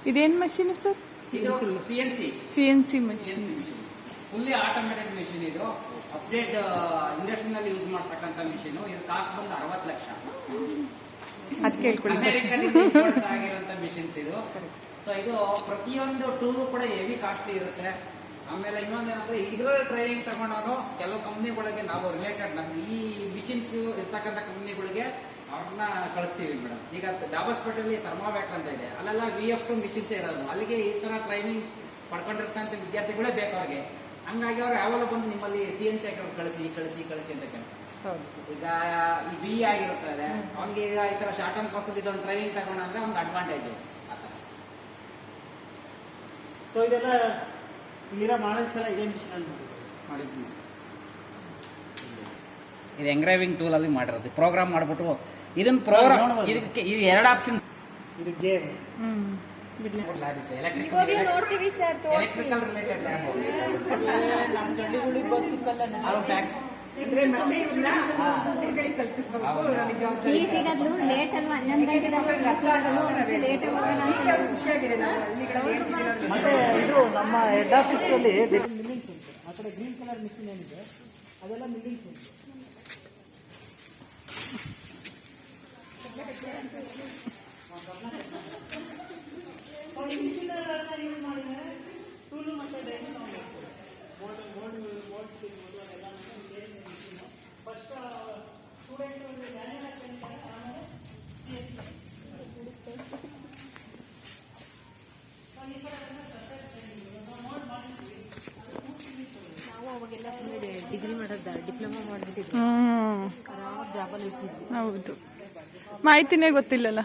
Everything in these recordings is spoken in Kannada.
ಇದೇನು ಮಷೀನ್ ಸರ್? ಇದು CNC machine. Fully automated machine. ಇದು ಅಪ್ಡೇಟ್ ಇಂಡಸ್ಟ್ರಿನಲ್ಲಿ ಯೂಸ್ ಮಾಡ್ತಕ್ಕಂಥ ಮಿಷಿನ್. ಇದು ಕಾಸ್ಟ್ ಬಂದು 60 ಲಕ್ಷ. ಅದಕ್ಕೆ ಆಗಿರುವಂತ ಮಿಷಿನ್ಸ್ ಇದು. ಸೊ ಇದು ಪ್ರತಿಯೊಂದು ಟೂಲು ಕೂಡ ಹೆವಿ ಕಾಸ್ಟ್ಲಿ ಇರುತ್ತೆ. ಆಮೇಲೆ ಇನ್ನೊಂದೇನಂದ್ರೆ ಇದ್ರಲ್ಲಿ ಟ್ರೈನಿಂಗ್ ತಗೊಂಡವರು ಕೆಲವು ಕಂಪ್ನಿಗಳಿಗೆ ನಾವು ರಿಲೇಟೆಡ್ ನಮ್ಗೆ ಈ ಮಿಷಿನ್ಸ್ ಇರ್ತಕ್ಕಂಥ ಕಂಪ್ನಿಗಳಿಗೆ ಅವ್ರನ್ನ ಕಳಿಸ್ತೀವಿ ಮೇಡಮ್. ಈಗ ದಾಬಸ್ಪೇಟೆಯಲ್ಲಿ ಥರ್ಮಾವ್ಯಾಕ್ ಅಂತ ಇದೆ, ಅಲ್ಲೆಲ್ಲ VF2 ಮಿಷಿನ್ಸ್ ಇರೋದು. ಅಲ್ಲಿಗೆ ಈ ತರ ಟ್ರೈನಿಂಗ್ ಪಡ್ಕೊಂಡಿರ್ತಕ್ಕಂಥ ವಿದ್ಯಾರ್ಥಿಗಳೇ ಬೇಕು ಅವ್ರಿಗೆ. ಹಂಗಾಗಿ ಅವ್ರು ಯಾವಾಗ ಬಂದು ನಿಮ್ಮಲ್ಲಿ CNC ಹಾಕಿ ಕಳಿಸಿ ಕಳಿಸಿ ಕಳಿಸಿ ಅಂತ ಕೇಳ್ತಾರೆ. ಈಗ ಈ BE ಆಗಿರುತ್ತದೆ ಅವ್ನಿಗೆ ಈಗ ಈ ತರ ಶಾರ್ಟ್ ಟರ್ಮ್ ಕೋರ್ಸ್ ಇದೊಂದು ಟ್ರೈನಿಂಗ್ ತಗೊಂಡ್ರೆ ಒಂದು ಅಡ್ವಾಂಟೇಜ್ ಆತರ. ಸೊ ಇದೆಲ್ಲ ತೀರಾ ಮಾಡಿದ್ಸಲ ಇದೇ ಮಿಷನ್ ಅಲ್ಲಿ ಮಾಡಿದ್ವಿ. ಇದು ಎಂಗ್ರೇವಿಂಗ್ ಟೂಲ್ ಅಲ್ಲಿ ಮಾಡಿರೋದು. ಪ್ರೋಗ್ರಾಮ್ ಮಾಡ್ಬಿಟ್ಟು ಇದನ್ನ ಪ್ರೋಗ್ರಾಮ್ ಇದಕ್ಕೆ ಇದು 2 ಆಪ್ಷನ್. ಇದು ಗೇಮ್ ಎಲೆಕ್ಟ್ರಿಕಲ್ ರಿಲೇಟೆಡ್ ಸಿಗದ್ಲು ಲೇಟ್ ಅಲ್ವಾ? 11 ಗಂಟೆ ಲೇಟ್ ಮತ್ತೆ ಇದು ನಮ್ಮ ಹೆಡ್ ಆಫೀಸ್ ಅಲ್ಲಿ ಮಿಲ್ಲಿಂಗ್ಸ್ ಉಂಟು. ಆ ಕಡೆ ಗ್ರೀನ್ ಕಲರ್ ಮಿಷಿನ್ ಏನಿದೆ ಅದೆಲ್ಲ ಮಿಲ್ಲಿಂಗ್ಸ್ ಉಂಟು. ಯೂಸ್ ಮಾಡಿದರೆ ಟೂಲು ಮತ್ತೆ ಡೈನಿಂಗ್ ಫಸ್ಟ್ ಸ್ಟೂಡೆಂಟ್ ನಾವು ಅವಾಗೆಲ್ಲ ಡಿಗ್ರಿ ಮಾಡೋದ ಡಿಪ್ಲೊಮಾ ಮಾಡ್ಬಿಟ್ಟಿದ್ವಿ. ಆರಾಮಾಗಿ ಜಾಬಲ್ಲಿ ಇರ್ತಿದ್ವಿ. ಹೌದು, ಮಾಹಿತಿನೇ ಗೊತ್ತಿಲ್ಲಲ್ಲ.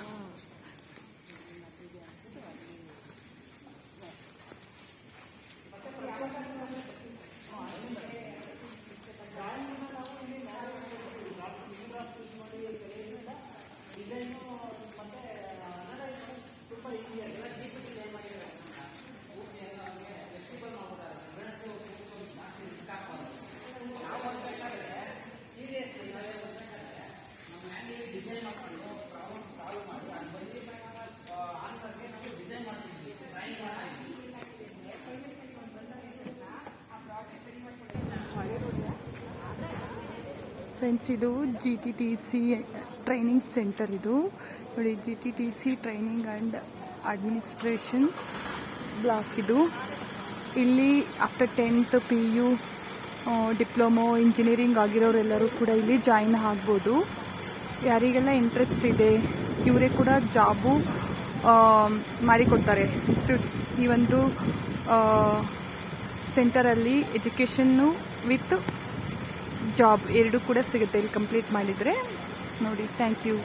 ಫ್ರೆಂಡ್ಸ್, ಇದು GTTC ಟ್ರೈನಿಂಗ್ ಸೆಂಟರ್. ಇದು ನೋಡಿ, GTTC training and administration block. ಇದು ಇಲ್ಲಿ after 10th PU diploma engineering ಆಗಿರೋರೆಲ್ಲರೂ ಕೂಡ ಇಲ್ಲಿ ಜಾಯಿನ್ ಆಗ್ಬೋದು. ಯಾರಿಗೆಲ್ಲ ಇಂಟ್ರೆಸ್ಟ್ ಇದೆ ಇವರೇ ಕೂಡ ಜಾಬು ಮಾಡಿಕೊಡ್ತಾರೆ. ಈ ಒಂದು ಸೆಂಟರಲ್ಲಿ ಎಜುಕೇಷನ್ನು ವಿತ್ ಜಾಬ್ 2 ಕೂಡ ಸಿಗುತ್ತೆ ಇಲ್ಲಿ ಕಂಪ್ಲೀಟ್ ಮಾಡಿದರೆ. ನೋಡಿ, ಥ್ಯಾಂಕ್ ಯು.